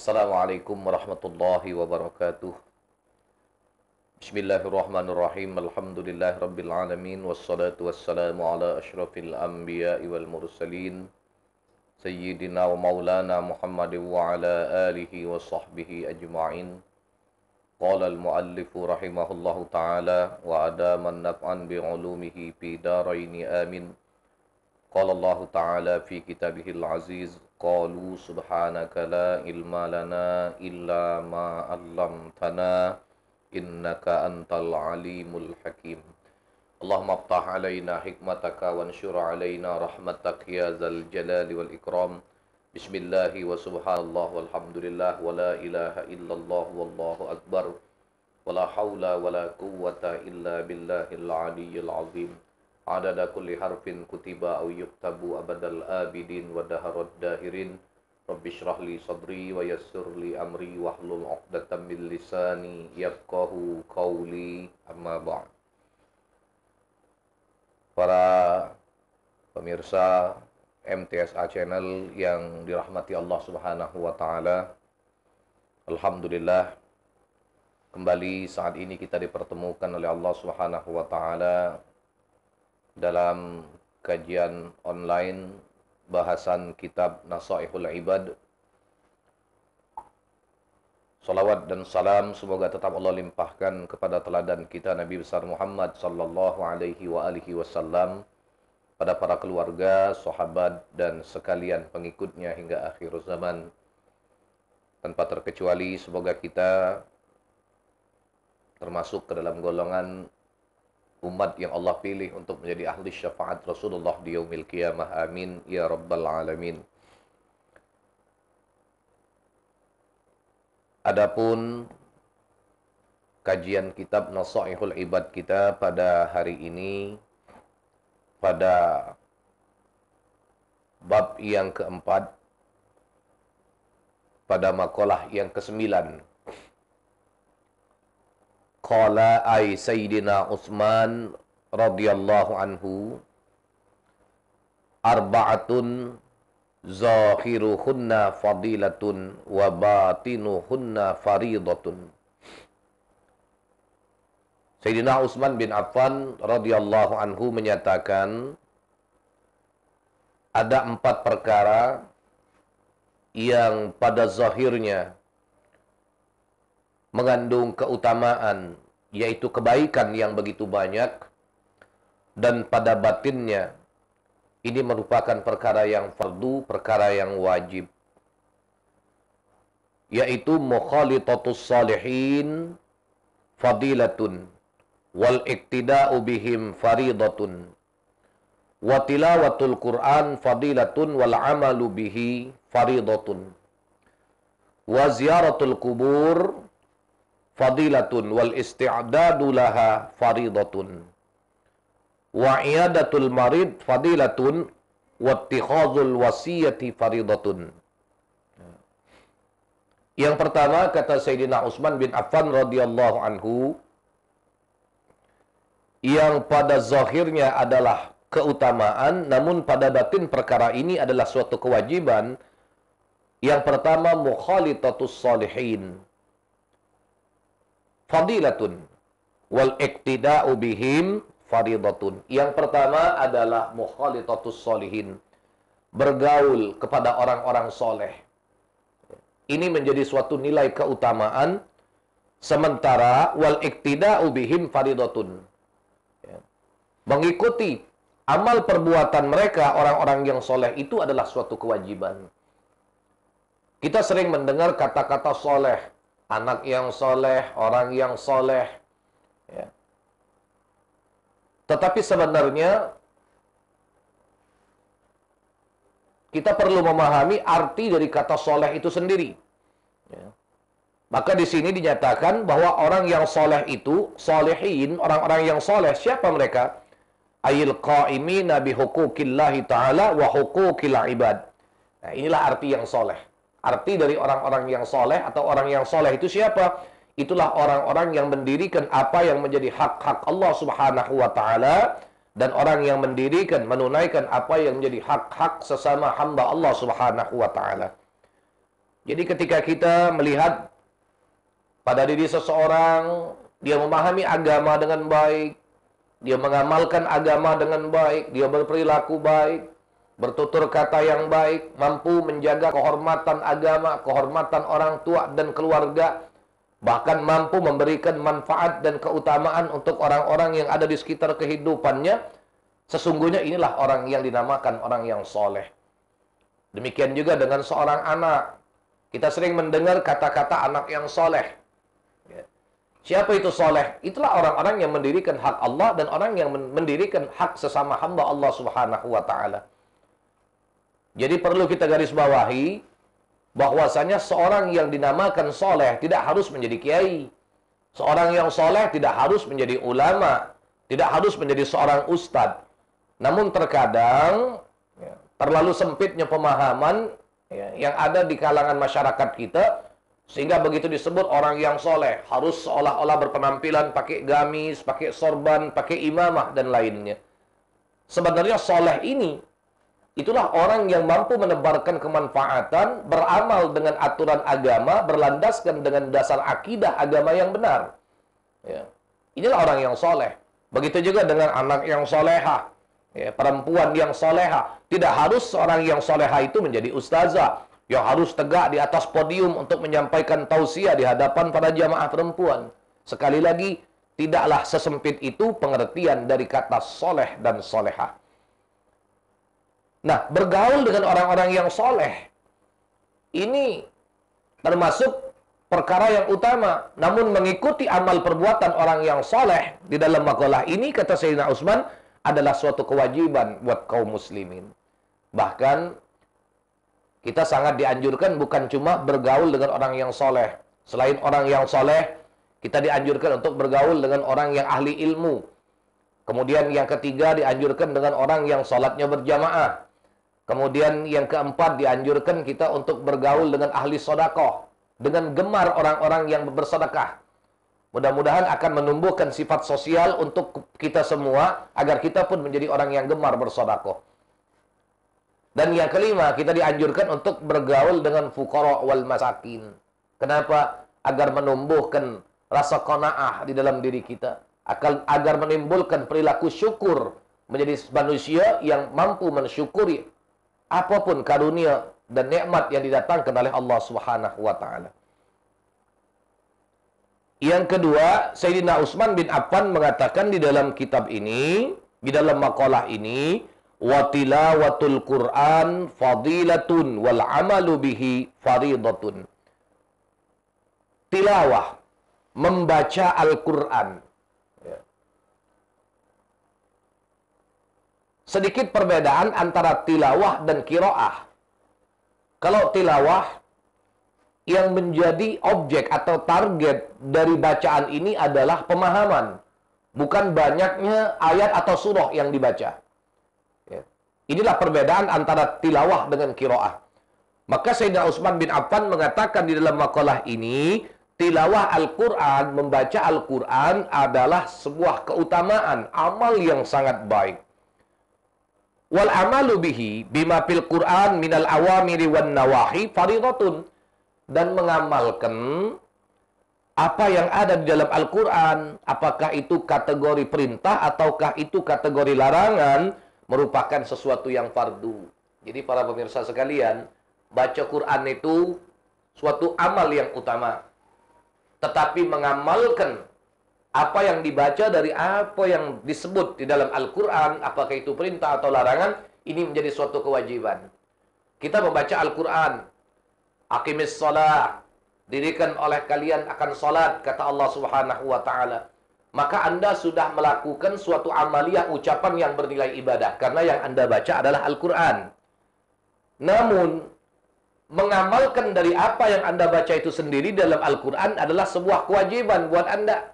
Assalamualaikum warahmatullahi wabarakatuh. Bismillahirrahmanirrahim. Alhamdulillahi rabbil alamin. Wassalatu wassalamu ala asyrafil anbiya'i wal mursalin Sayyidina wa maulana Muhammadin wa ala alihi wa sahbihi ajma'in. Qala al-muallifu rahimahullahu ta'ala wa adaman naf'an bi'ulumihi fi daraini amin. Qala Allah ta'ala fi kitabihil aziz. Qalu subhanaka la ilma lana illa ma 'allamtana innaka antal alimul hakim. Allahumma aftah alaina hikmataka wanshur alaina rahmatak ya zal jalali wal ikram. Bismillahi wa subhanallah walhamdulillah wa la ilaha illallah wallahu akbar. Wa la hawla wa la quwwata illa billahil aliyyil azim. Adada kulli harfin kutiba au yuktabu abadal abidin wa daharad dahirin. Rabbi shrah li sadri wa yassir li amri wahlul 'uqdatam min lisani yafqahu qawli, amma ba'd. Para pemirsa MTSA Channel yang dirahmati Allah Subhanahu wa taala, alhamdulillah kembali saat ini kita dipertemukan oleh Allah Subhanahu wa taala dalam kajian online bahasan kitab Nasaihul Ibad. Salawat dan salam semoga tetap Allah limpahkan kepada teladan kita Nabi besar Muhammad sallallahu alaihi wa alihi wasallam, pada para keluarga, sahabat dan sekalian pengikutnya hingga akhir zaman. Tanpa terkecuali semoga kita termasuk ke dalam golongan umat yang Allah pilih untuk menjadi ahli syafaat Rasulullah di yaumil qiyamah. Amin ya rabbal alamin. Adapun kajian kitab Nasaihul Ibad kita pada hari ini pada bab yang keempat, pada makalah yang kesembilan. Qala ay Sayyidina Utsman radhiyallahu anhu, arba'atun zahiruhunna fadilatun wa batinuhunna faridatun. Sayyidina Utsman bin Affan radhiyallahu anhu menyatakan, ada 4 perkara yang pada zahirnya mengandung keutamaan, yaitu kebaikan yang begitu banyak, dan pada batinnya ini merupakan perkara yang fardu, perkara yang wajib, yaitu mukhalitatus salihin fadilatun wal iktida'u bihim faridatun wa tilawatul Qur'an fadilatun wal amalu bihi faridatun wa ziyaratul kubur fadilatun wal isti'dadu laha faridatun wa iyadatul marid fadilatun wa ittikhadul wasiyati faridatun. Yang pertama, kata Sayyidina Utsman bin Affan radhiyallahu anhu, yang pada zahirnya adalah keutamaan, namun pada batin perkara ini adalah suatu kewajiban. Yang pertama, mukhalitatus salihin fadilatun wal iktida'u bihim faridatun. Yang pertama adalah mukhalitatus salihin, bergaul kepada orang-orang soleh. Ini menjadi suatu nilai keutamaan. Sementara wal iktida'u bihim faridatun, mengikuti amal perbuatan mereka orang-orang yang soleh itu adalah suatu kewajiban. Kita sering mendengar kata-kata soleh, anak yang soleh, orang yang soleh, ya. Tetapi sebenarnya kita perlu memahami arti dari kata soleh itu sendiri, ya. Maka di sini dinyatakan bahwa orang yang soleh itu, solehin, orang-orang yang soleh, siapa mereka? Ayil qa'imina bihuquqillahi ta'ala wa huquqil ibad. Nah, inilah arti yang soleh. Arti dari orang-orang yang soleh atau orang yang soleh itu siapa? Itulah orang-orang yang mendirikan apa yang menjadi hak-hak Allah Subhanahu wa taala, dan orang yang mendirikan, menunaikan apa yang menjadi hak-hak sesama hamba Allah Subhanahu wa taala. Jadi ketika kita melihat pada diri seseorang, dia memahami agama dengan baik, dia mengamalkan agama dengan baik, dia berperilaku baik, bertutur kata yang baik, mampu menjaga kehormatan agama, kehormatan orang tua dan keluarga, bahkan mampu memberikan manfaat dan keutamaan untuk orang-orang yang ada di sekitar kehidupannya, sesungguhnya inilah orang yang dinamakan orang yang soleh. Demikian juga dengan seorang anak. Kita sering mendengar kata-kata anak yang soleh. Siapa itu soleh? Itulah orang-orang yang mendirikan hak Allah dan orang yang mendirikan hak sesama hamba Allah Subhanahu wa Ta'ala. Jadi perlu kita garis bawahi bahwasanya seorang yang dinamakan soleh tidak harus menjadi kiai. Seorang yang soleh tidak harus menjadi ulama, tidak harus menjadi seorang ustadz. Namun terkadang terlalu sempitnya pemahaman yang ada di kalangan masyarakat kita, sehingga begitu disebut orang yang soleh harus seolah-olah berpenampilan pakai gamis, pakai sorban, pakai imamah dan lainnya. Sebenarnya soleh ini itulah orang yang mampu menebarkan kemanfaatan, beramal dengan aturan agama, berlandaskan dengan dasar akidah agama yang benar. Inilah orang yang soleh. Begitu juga dengan anak yang soleha, perempuan yang soleha. Tidak harus seorang yang soleha itu menjadi ustazah, yang harus tegak di atas podium untuk menyampaikan tausiah di hadapan para jamaah perempuan. Sekali lagi, tidaklah sesempit itu pengertian dari kata soleh dan soleha. Nah, bergaul dengan orang-orang yang soleh, ini termasuk perkara yang utama. Namun mengikuti amal perbuatan orang yang soleh di dalam makalah ini, kata Sayyidina Utsman, adalah suatu kewajiban buat kaum muslimin. Bahkan kita sangat dianjurkan bukan cuma bergaul dengan orang yang soleh. Selain orang yang soleh, kita dianjurkan untuk bergaul dengan orang yang ahli ilmu. Kemudian yang ketiga dianjurkan dengan orang yang sholatnya berjamaah. Kemudian yang keempat dianjurkan kita untuk bergaul dengan ahli sodakoh. Dengan gemar orang-orang yang bersedekah. Mudah-mudahan akan menumbuhkan sifat sosial untuk kita semua, agar kita pun menjadi orang yang gemar bersedekah. Dan yang kelima, kita dianjurkan untuk bergaul dengan fuqara wal masakin. Kenapa? Agar menumbuhkan rasa qanaah di dalam diri kita. Agar menimbulkan perilaku syukur, menjadi manusia yang mampu mensyukuri apapun karunia dan nikmat yang didatangkan oleh Allah Subhanahu wa Ta'ala. Yang kedua, Sayyidina Utsman bin Affan mengatakan di dalam kitab ini, di dalam makalah ini, wa tilawatul Qur'an fadilatun wal amalu bihi faridatun. Tilawah, membaca Al-Qur'an. Sedikit perbedaan antara tilawah dan qiraah. Kalau tilawah, yang menjadi objek atau target dari bacaan ini adalah pemahaman, bukan banyaknya ayat atau surah yang dibaca. Inilah perbedaan antara tilawah dengan qiraah. Maka Sayyidina Utsman bin Affan mengatakan di dalam makalah ini, tilawah Al-Quran, membaca Al-Quran adalah sebuah keutamaan, amal yang sangat baik. Wal amalu bihi bima fil Quran minal awamiri wan nawahi faridatun. Dan mengamalkan apa yang ada di dalam Al-Quran, apakah itu kategori perintah ataukah itu kategori larangan, merupakan sesuatu yang fardu. Jadi para pemirsa sekalian, baca Quran itu suatu amal yang utama. Tetapi mengamalkan apa yang dibaca dari apa yang disebut di dalam Al-Quran, apakah itu perintah atau larangan, ini menjadi suatu kewajiban. Kita membaca Al-Quran, aqimis shalah, dirikan oleh kalian akan salat, kata Allah Subhanahu wa Ta'ala. Maka Anda sudah melakukan suatu amaliyah, ucapan yang bernilai ibadah, karena yang Anda baca adalah Al-Quran. Namun mengamalkan dari apa yang Anda baca itu sendiri dalam Al-Quran adalah sebuah kewajiban buat Anda.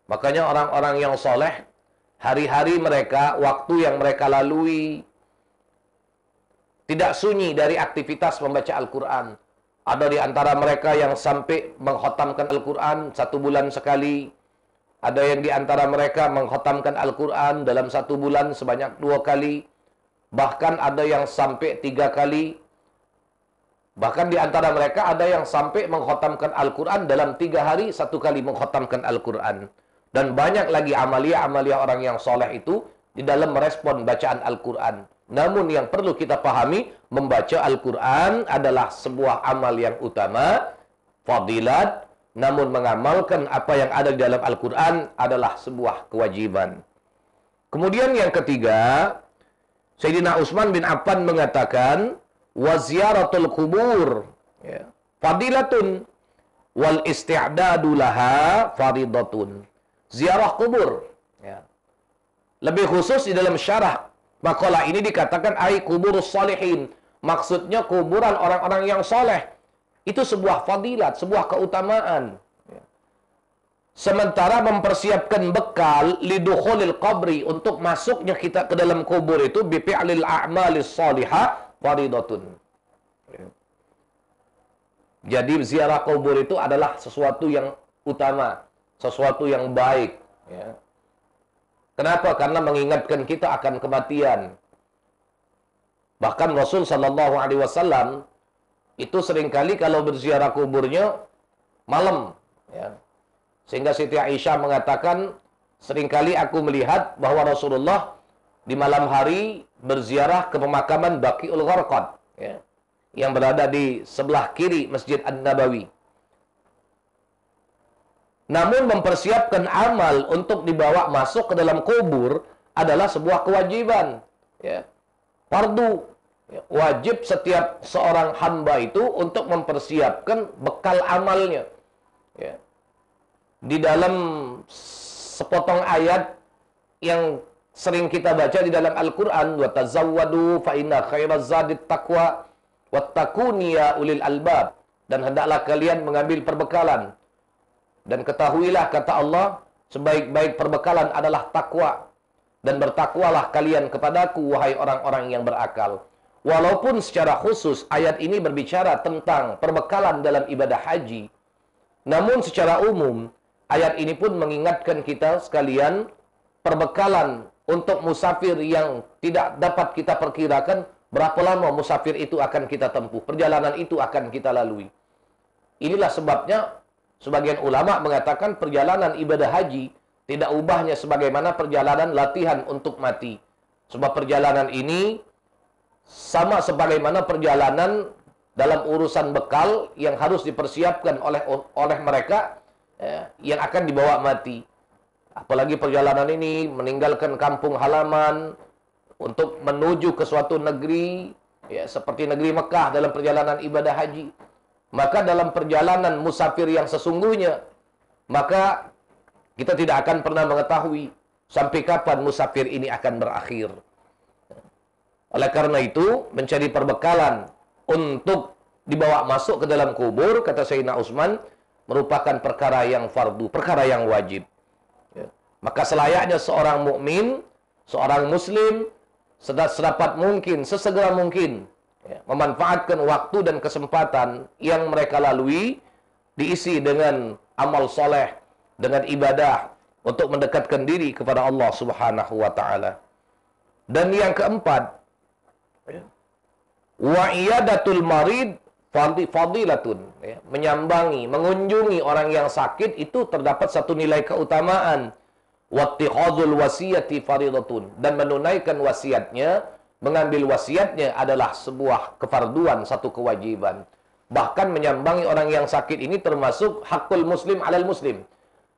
Makanya orang-orang yang soleh, hari-hari mereka, waktu yang mereka lalui, tidak sunyi dari aktivitas membaca Al-Quran. Ada di antara mereka yang sampai mengkhatamkan Al-Quran 1 bulan sekali. Ada yang di antara mereka mengkhatamkan Al-Quran dalam 1 bulan sebanyak 2 kali. bahkan ada yang sampai 3 kali. Bahkan di antara mereka ada yang sampai mengkhatamkan Al-Quran dalam 3 hari 1 kali mengkhatamkan Al-Quran. Dan banyak lagi amalia-amalia orang yang soleh itu di dalam merespon bacaan Al-Quran. Namun yang perlu kita pahami, membaca Al-Quran adalah sebuah amal yang utama, fadilat, namun mengamalkan apa yang ada di dalam Al-Quran adalah sebuah kewajiban. Kemudian yang ketiga, Sayyidina Utsman bin Affan mengatakan, wa ziyaratul kubur ya, fadilatun wal isti'dadu laha faridatun. Ziarah kubur ya. Lebih khusus di dalam syarah makalah ini dikatakan ai kuburus salihin. Maksudnya kuburan orang-orang yang soleh. Itu sebuah fadilat, sebuah keutamaan. Sementara mempersiapkan bekal lidukhulil qabri, untuk masuknya kita ke dalam kubur itu bifi'lil a'malis salihah faridatun. Jadi ziarah kubur itu adalah sesuatu yang utama, sesuatu yang baik. Ya. Kenapa? Karena mengingatkan kita akan kematian. Bahkan Rasul Shallallahu Alaihi Wasallam itu seringkali kalau berziarah kuburnya malam. Ya. Sehingga Siti Aisyah mengatakan, seringkali aku melihat bahwa Rasulullah di malam hari berziarah ke pemakaman Baqiul Gharqad, ya, yang berada di sebelah kiri Masjid An-Nabawi. Namun mempersiapkan amal untuk dibawa masuk ke dalam kubur adalah sebuah kewajiban, ya, fardu. Ya, wajib setiap seorang hamba itu untuk mempersiapkan bekal amalnya. Ya. Di dalam sepotong ayat yang sering kita baca di dalam Al-Quran, wa tazawwadu fa inna khairaz zadit taqwa wattaquni ya ulil albab, dan hendaklah kalian mengambil perbekalan, dan ketahuilah kata Allah, sebaik-baik perbekalan adalah takwa, dan bertakwalah kalian kepadaku wahai orang-orang yang berakal. Walaupun secara khusus ayat ini berbicara tentang perbekalan dalam ibadah haji, namun secara umum ayat ini pun mengingatkan kita sekalian perbekalan untuk musafir yang tidak dapat kita perkirakan berapa lama musafir itu akan kita tempuh, perjalanan itu akan kita lalui. Inilah sebabnya sebagian ulama mengatakan perjalanan ibadah haji tidak ubahnya sebagaimana perjalanan latihan untuk mati. Sebab perjalanan ini sama sebagaimana perjalanan dalam urusan bekal yang harus dipersiapkan oleh mereka ya, yang akan dibawa mati. Apalagi perjalanan ini meninggalkan kampung halaman untuk menuju ke suatu negeri ya, seperti negeri Mekah dalam perjalanan ibadah haji. Maka dalam perjalanan musafir yang sesungguhnya, maka kita tidak akan pernah mengetahui sampai kapan musafir ini akan berakhir. Oleh karena itu, mencari perbekalan untuk dibawa masuk ke dalam kubur, kata Sayyidina Utsman, merupakan perkara yang fardu, perkara yang wajib. Ya. Maka selayaknya seorang mukmin, seorang muslim, sedapat mungkin, sesegera mungkin, ya, memanfaatkan waktu dan kesempatan yang mereka lalui, diisi dengan amal soleh, dengan ibadah, untuk mendekatkan diri kepada Allah Subhanahu wa Ta'ala. Dan yang keempat, wa iyadatul marid fadilatun, ya, menyambangi, mengunjungi orang yang sakit itu terdapat satu nilai keutamaan. Wattikhadzul wasiyati faridatun, dan menunaikan wasiatnya, mengambil wasiatnya adalah sebuah kefarduan, satu kewajiban. Bahkan menyambangi orang yang sakit ini termasuk hakul muslim alal muslim.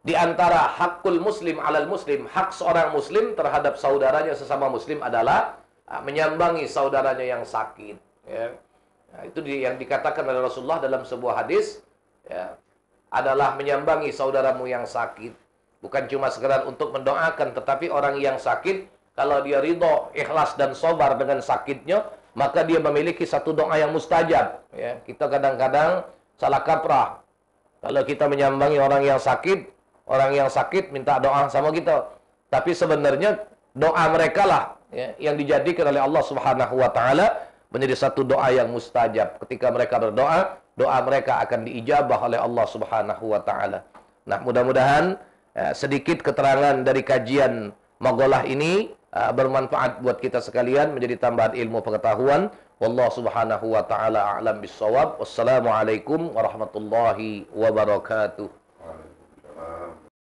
Di antara hakul muslim alal muslim, hak seorang muslim terhadap saudaranya sesama muslim adalah menyambangi saudaranya yang sakit. Ya. Nah, itu yang dikatakan oleh Rasulullah dalam sebuah hadis, ya, adalah menyambangi saudaramu yang sakit. Bukan cuma sekedar untuk mendoakan, tetapi orang yang sakit, kalau dia ridho, ikhlas dan sabar dengan sakitnya, maka dia memiliki satu doa yang mustajab. Ya. Kita kadang-kadang salah kaprah. Kalau kita menyambangi orang yang sakit minta doa sama kita. Tapi sebenarnya doa mereka lah, ya, yang dijadikan oleh Allah Subhanahu wa Ta'ala menjadi satu doa yang mustajab. Ketika mereka berdoa, doa mereka akan diijabah oleh Allah Subhanahu wa Ta'ala. Nah, mudah-mudahan sedikit keterangan dari kajian Maghalah ini bermanfaat buat kita sekalian, menjadi tambahan ilmu pengetahuan. Wallahu subhanahu wa ta'ala a'lam bissawab. Wassalamualaikum warahmatullahi wabarakatuh.